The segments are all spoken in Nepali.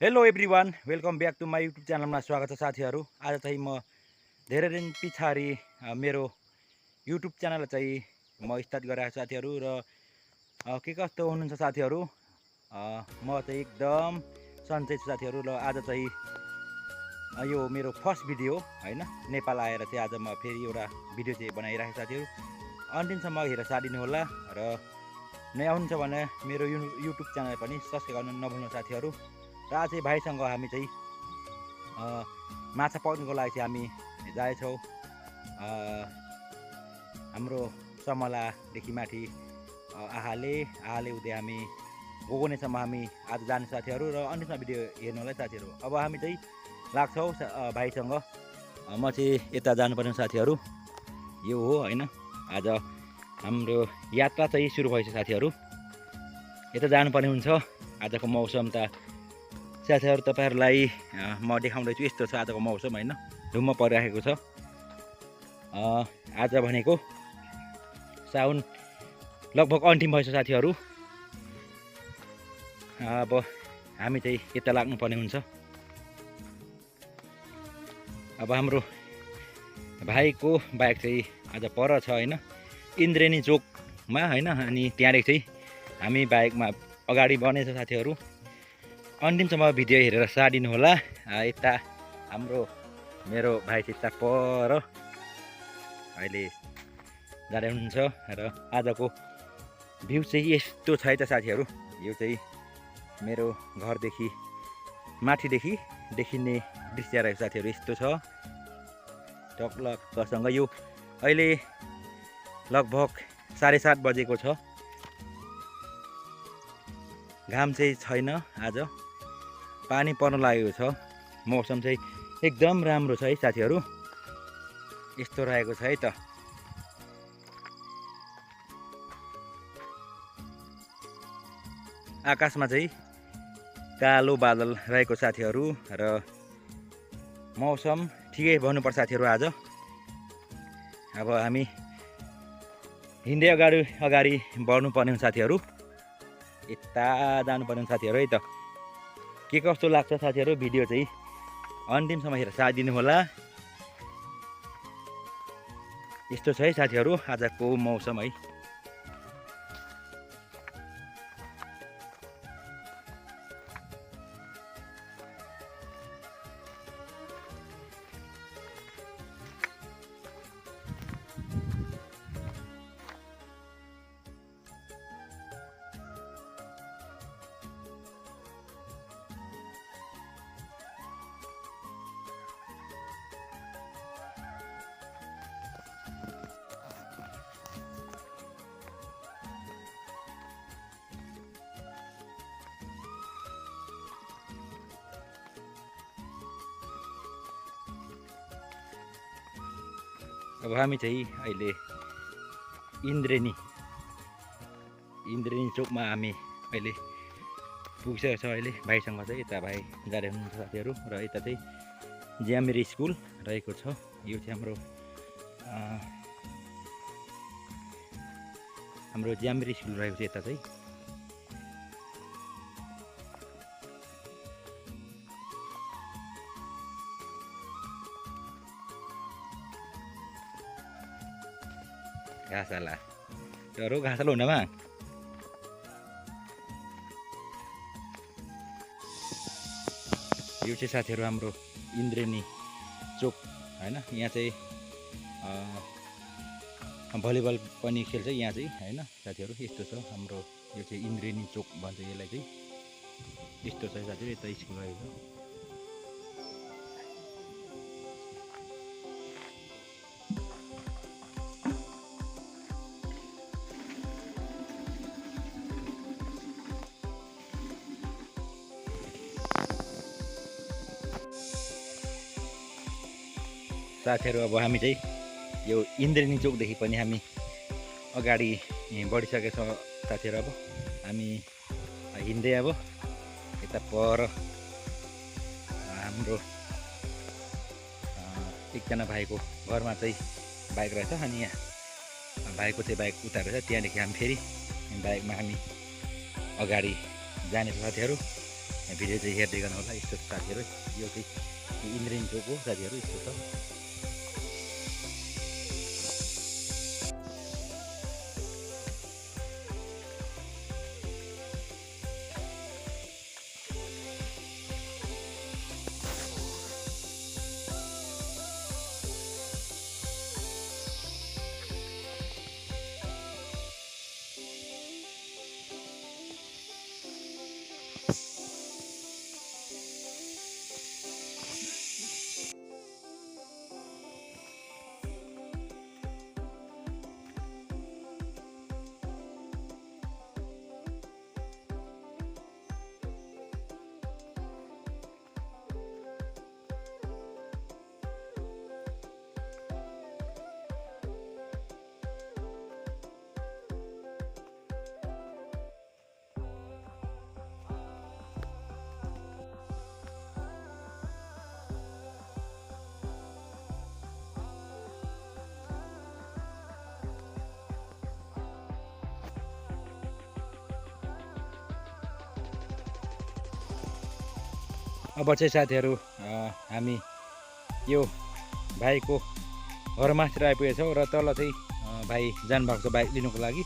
Hello everyone, welcome back to my YouTube च्यानलमा स्वागत छ साथीहरू। आज चाहिँ म धेरै दिन पछाडि मेरो युट्युब च्यानल चाहिँ म स्टार्ट गरेको साथीहरू। र के कस्तो हुनुहुन्छ साथीहरू? म चाहिँ एकदम सन्चै छु साथीहरू। र आज चाहिँ यो मेरो फर्स्ट भिडियो होइन, नेपाल आएर चाहिँ आज म फेरि एउटा भिडियो चाहिँ बनाइरहेको साथीहरू। अन्तिमसम्म हेरेर साथ दिनु होला र नयाँ हुनुहुन्छ भने मेरो युट्युब च्यानल पनि सब्सक्राइब गर्न नभुल्नु साथीहरू। र आज चाहिँ भाइसँग हामी चाहिँ माछा पक्रिनुको लागि चाहिँ हामी जाँदैछौँ हाम्रो समलादेखि माथि आहाले हुँदै हामी गोगोनेसम्म हामी आज जाने साथीहरू। र अन्तिममा भिडियो हेर्नु होला साथीहरू। अब हामी चाहिँ लाग्छौँ भाइसँग। म चाहिँ यता जानुपर्ने साथीहरू, यो हो होइन। आज हाम्रो यात्रा चाहिँ सुरु भएछ साथीहरू, यता जानुपर्ने हुन्छ। आजको मौसम त साथीहरू तपाईँहरूलाई म देखाउँदैछु, यस्तो छ आजको मौसम होइन, धुम्म परिराखेको छ। आज भनेको साउन लगभग अन्तिम भएछ साथीहरू। अब हामी चाहिँ यता लाग्नुपर्ने हुन्छ। अब हाम्रो भाइको बाइक चाहिँ आज पर छ होइन, इन्द्रेणी चोकमा होइन। अनि त्यहाँदेखि चाहिँ हामी बाइकमा अगाडि बढ्नेछ साथीहरू। अन्तिमसम्म भिडियो हेरेर साथ दिनु होला। यता मेरो भाइ चाहिँ यता पर अहिले जाँदै हुनुहुन्छ। र आजको भ्यू चाहिँ यस्तो छ है त साथीहरू। यो चाहिँ मेरो घरदेखि माथिदेखि देखिने दृश्य रहेको साथीहरू, यस्तो छ टक्लक्कसँग। यो अहिले लगभग 7:30 बजेको छ। घाम चाहिँ छैन, आज पानी पर्न लागेको छ। मौसम चाहिँ एकदम राम्रो छ है साथीहरू, यस्तो रहेको छ है त। आकाशमा चाहिँ कालो बादल रहेको साथीहरू। र मौसम ठिकै भन्नुपर्छ साथीहरू आज। अब हामी हिँड्दै अगाडि बढ्नुपर्ने साथीहरू, यता जानुपर्ने साथीहरू है त। के कस्तो लाग्छ साथीहरू, भिडियो चाहिँ अन्तिमसम्म हेरेर साथ दिनु होला। यस्तो छ है साथीहरू आजको मौसम है। अब हामी चाहिँ अहिले इन्द्रेणी चोकमा हामी अहिले पुगिसकेको छ। अहिले भाइसँग चाहिँ यता भाइ जाँदै हुनुहुन्छ साथीहरू। र यता चाहिँ ज्यामिरी स्कुल रहेको छ। यो चाहिँ हाम्रो ज्यामिरी स्कुल रहेको छ यता चाहिँ। घाँसाला डरो घाँसाला हुनमा यो चाहिँ साथीहरू हाम्रो इन्द्रेणी चोक होइन। यहाँ चाहिँ भलिबल पनि खेल्छ यहाँ चाहिँ होइन साथीहरू। यस्तो छ हाम्रो यो चाहिँ इन्द्रेणी चोक भन्छ यसलाई चाहिँ, यस्तो छ साथीहरू। यता स्कुल रहेको छ। साथीहरू अब हामी चाहिँ यो इन्द्रेणी चोकदेखि पनि हामी अगाडि बढिसकेका छौँ साथीहरू। अब हामी हिँड्दै अब यता पर हाम्रो एकजना भाइको घरमा चाहिँ बाइक रहेछ। अनि यहाँ भाइको चाहिँ बाइक उता रहेछ, त्यहाँदेखि हामी फेरि बाइकमा हामी अगाडि जाने साथीहरू। भिडियो चाहिँ हेर्दै गर्नु होला। यस्तो साथीहरू यो चाहिँ इन्द्रेणी चोक हो साथीहरू, यस्तो छ। अब चाहिँ साथीहरू हामी यो भाइको घरमाथि आइपुगेको छौँ र तल चाहिँ भाइ जानुभएको छ बाइक लिनुको लागि।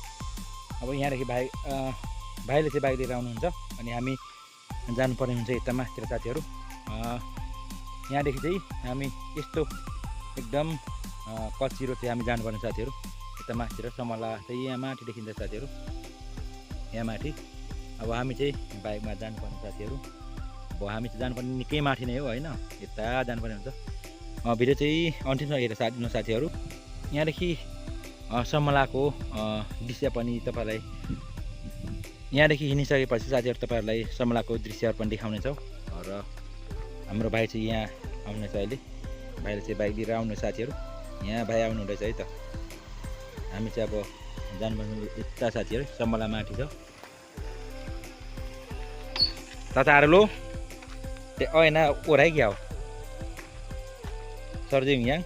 अब यहाँदेखि भाइले चाहिँ बाइक लिएर आउनुहुन्छ अनि हामी जानुपर्ने हुन्छ यता माथितिर साथीहरू। यहाँदेखि चाहिँ हामी यस्तो एकदम कच्ची रोड चाहिँ हामी जानुपर्ने साथीहरू। यता माथितिर समला चाहिँ यहाँ माथि देखिन्छ साथीहरू, यहाँ माथि। अब हामी चाहिँ बाइकमा जानुपर्ने साथीहरू। अब हामी चाहिँ जानुपर्ने निकै माथि नै हो होइन, यता जानुपर्ने हुन्छ। भिडियो चाहिँ अन्तिमसम्म हेरेर साथ दिनु साथीहरू। यहाँदेखि समलाको दृश्य पनि तपाईँलाई, यहाँदेखि हिँडिसकेपछि साथीहरू तपाईँहरूलाई समलाको दृश्यहरू पनि देखाउनेछौँ। र हाम्रो भाइ चाहिँ यहाँ आउनेछ अहिले, भाइले चाहिँ बाइक लिएर आउने साथीहरू। यहाँ भाइ आउनु हुँदैछ है त। हामी चाहिँ अब जानुपर्ने यता साथीहरू, समला माथि छ। ताताहरू लो ते ऐना ओराइ गया हो सरजी yang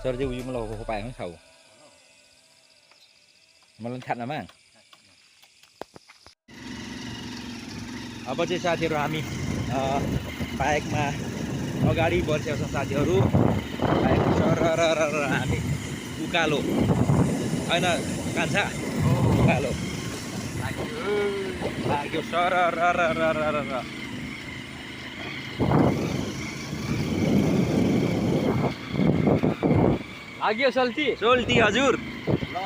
सरजी उयो मलाई पाए पनि खाऊ मलाई थाहा नमा। अब चाहिँ साथीहरू हामी बाइकमा अगाडि बसेका छौँ साथीहरू। बाइक सरर हामी उकालो होइन कान्छा उकालो लाग्यो सरर। लाग्यो सोल्टी हजुर। ल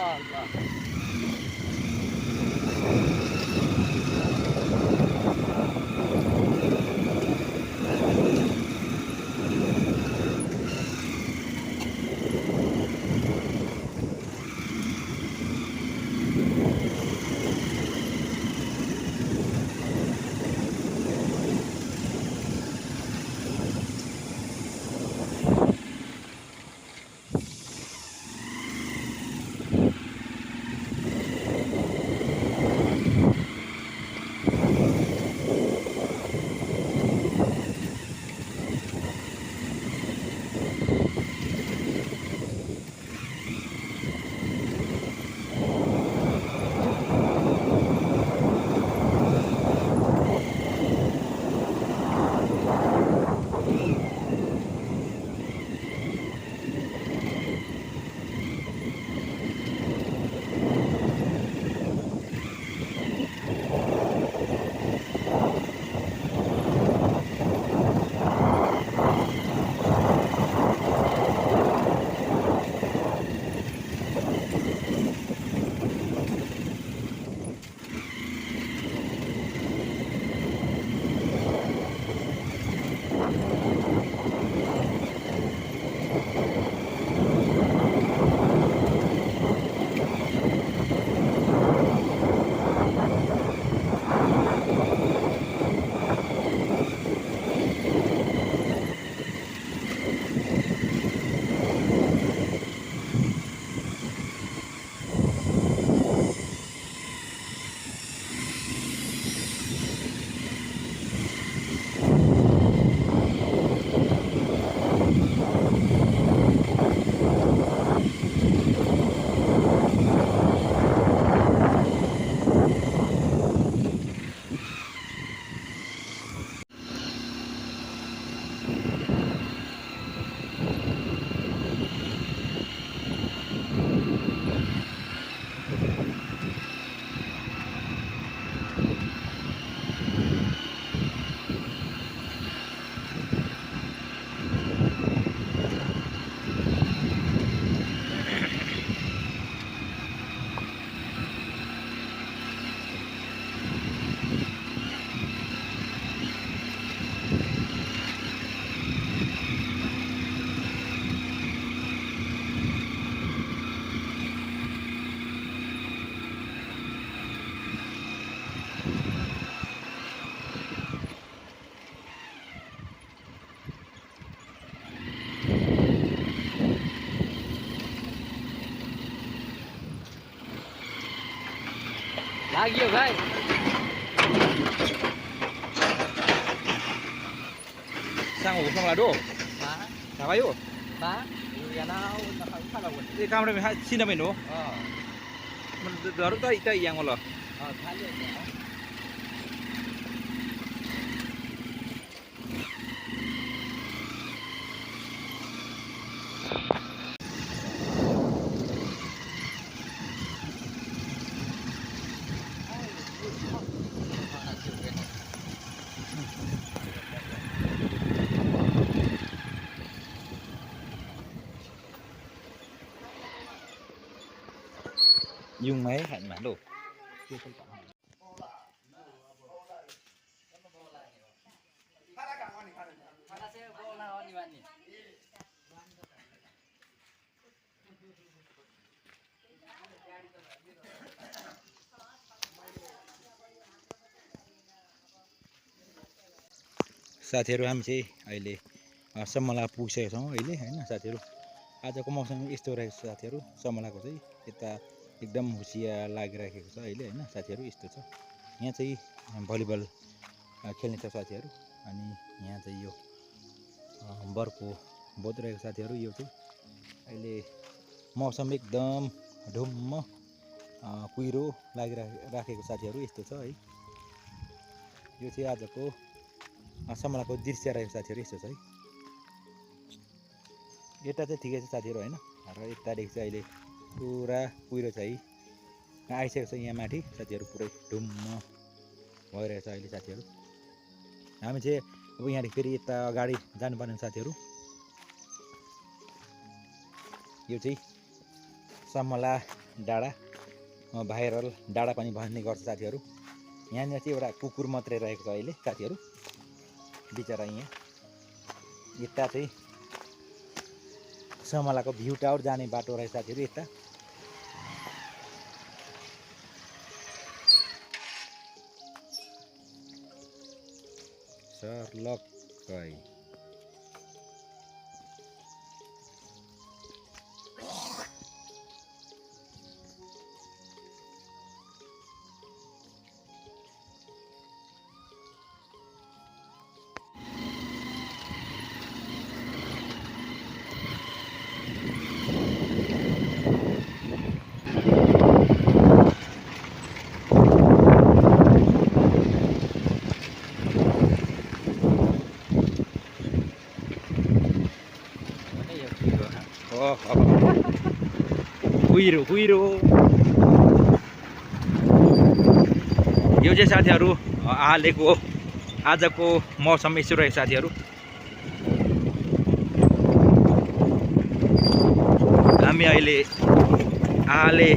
लाग्यो भाइ Sang ổ xong là đổ. Hả? Sao vậy ổ? Má Gà nào là không phải là quỳnh Cái cam này mình xin là mình đổ. Mình đỡ tay tay giang rồi. Thái lên nhẹ Dùng máy hẳn mà đổ. साथीहरु हामी चाहिँ अहिले समला पुगिसकेका छौँ अहिले हैन साथीहरु आजको मौसम यस्तो रहेको छ साथीहरु समलाको चाहिँ यता एकदम हुसिया लागिरहेको छ अहिले हैन साथीहरु यस्तो छ यहाँ चाहिँ भलिबल खेल्ने छ साथीहरु अनि यहाँ चाहिँ यो बर्को बोधिरहेको साथीहरु यो चाहिँ अहिले मौसम एकदम ढुम्म कुहिरो लागिराखेको साथीहरु यस्तो छ है यो चाहिँ आजको समलाको दृश्य रहेको साथीहरु यस्तो छ है यता चाहिँ ठिकै छ साथीहरु हैन र यतादेखि चाहिँ अहिले पुरा कुहिरो चाहिँ आइसकेको छ यहाँ माथि साथीहरु पुरै ढुम्म भइरहेछ अहिले साथीहरु हामी चाहिँ अब यहाँदेखि फेरि यता अगाडि जानुपर्ने साथीहरु यो चाहिँ समला डाँडा भाइरल डाँडा पनि भन्ने गर्छ साथीहरु यहाँनिर चाहिँ एउटा कुकुर मात्रै रहेको छ अहिले साथीहरु बिचरा यहाँ यता चाहिँ समलाको भ्यू टावर जाने बाटो रहेछ साथीहरु यता सर्लक्कै कुहिरो यो चाहिँ साथीहरु हालेको आजको मौसम यसो रहेको साथीहरु हामी अहिले आले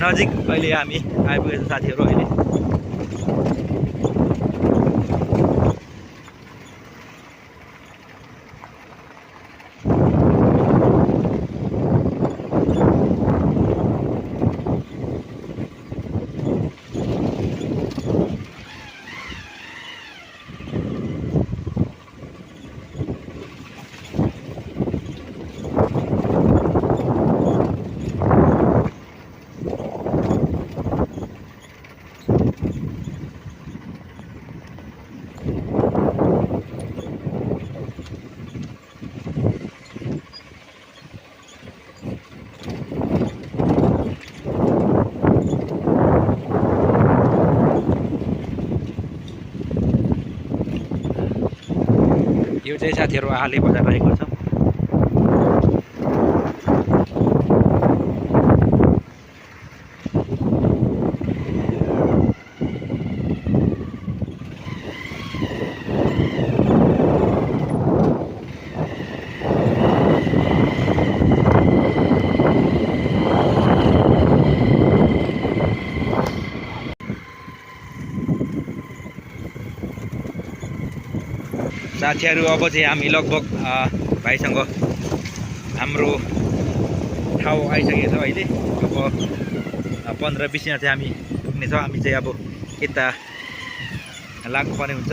नजिक अहिले हामी आइपुगेका छौं साथीहरु अहिले यो चाहिँ साथीहरु आले बजार रहेको छ साथीहरु अब चाहिँ हामी लगभग भाइसँग हाम्रो ठाउँ आइसकेको छ अहिले अब 15-20 मिनेट चाहिँ हामी पुग्ने छौं हामी चाहिँ अब यता लाग्नुपर्ने हुन्छ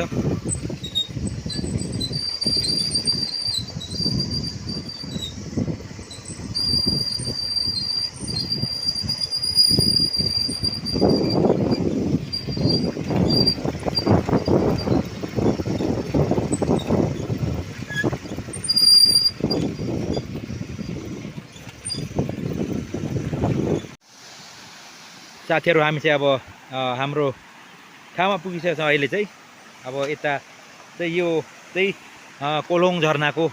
साथीहरू हामी चाहिँ अब हाम्रो ठाउँमा पुगिसकेको छौँ अहिले चाहिँ। अब यता चाहिँ यो चाहिँ कोलोङ झरनाको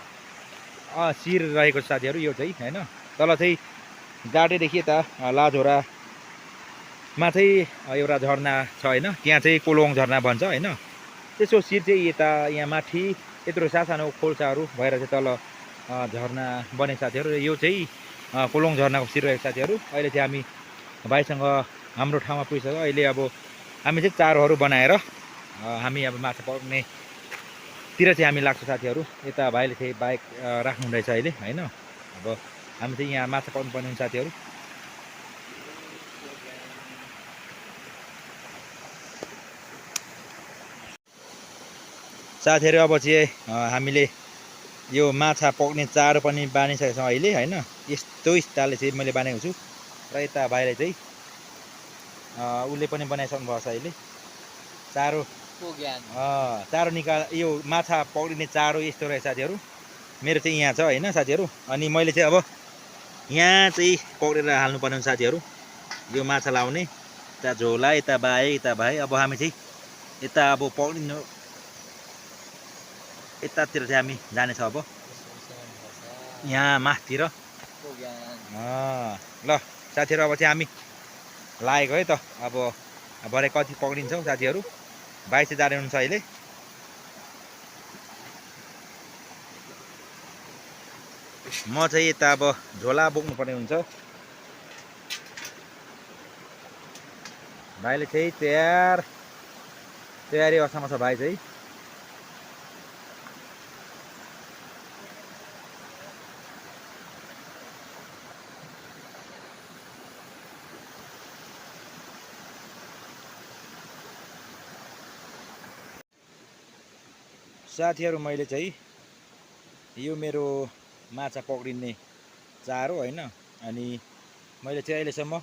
शिर रहेको छ साथीहरू, यो चाहिँ होइन। तल चाहिँ गाडेदेखि यता लाझोरामा चाहिँ एउटा झरना छ होइन, त्यहाँ चाहिँ कोलोङ झरना भन्छ होइन। त्यसको शिर चाहिँ यता यहाँ माथि यत्रो सानो खोल्साहरू भएर चाहिँ तल झरना बने साथीहरू। यो चाहिँ कोलोङ झरनाको शिर रहेको साथीहरू। अहिले चाहिँ हामी भाइसँग हाम्रो ठाउँमा पुगिसक्यो। अहिले अब हामी चाहिँ चारोहरू बनाएर हामी अब माछा पक्र्नेतिर चाहिँ हामी लाग्छौँ साथीहरू। यता भाइले चाहिँ बाइक राख्नुहुँदैछ अहिले होइन। अब हामी चाहिँ यहाँ माछा पक्र्नु पर्ने हुन्छ साथीहरू। साथीहरू अब चाहिँ हामीले यो माछा पक्ने चारो पनि बानिसकेको छौँ अहिले होइन। यस्तो स्टाइलले चाहिँ मैले बानेको छु र यता भाइले चाहिँ उसले पनि बनाइसक्नु भएको छ अहिले चारो। चारो यो माछा पक्रिने चारो यस्तो रहेछ साथीहरू। मेरो चाहिँ यहाँ छ होइन साथीहरू। अनि मैले चाहिँ अब यहाँ चाहिँ पक्रेर हाल्नुपर्ने हुन्छ साथीहरू यो माछा लाउने। यता झोला, यता भाइ। अब हामी चाहिँ यता अब पक्रिनु यतातिर चाहिँ हामी जानेछौँ अब यहाँ माथितिर। ल साथीहरू अब चाहिँ हामी लागेको है त। अब भरे कति पक्रिन्छौँ साथीहरू। भाइ चाहिँ जाने हुनुहुन्छ अहिले। म चाहिँ यता अब झोला बोक्नु पर्ने हुन्छ। भाइले चाहिँ तयारी अवस्थामा छ भाइ चाहिँ। साथीहरू मैले चाहिँ यो मेरो माछा पक्रिने चारो होइन। अनि मैले चाहिँ अहिलेसम्म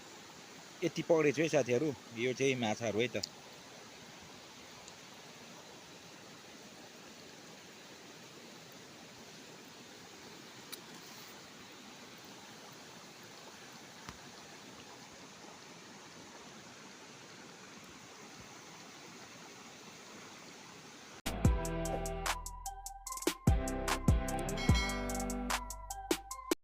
यति पक्रेको छु है साथीहरू। यो चाहिँ माछाहरू है त।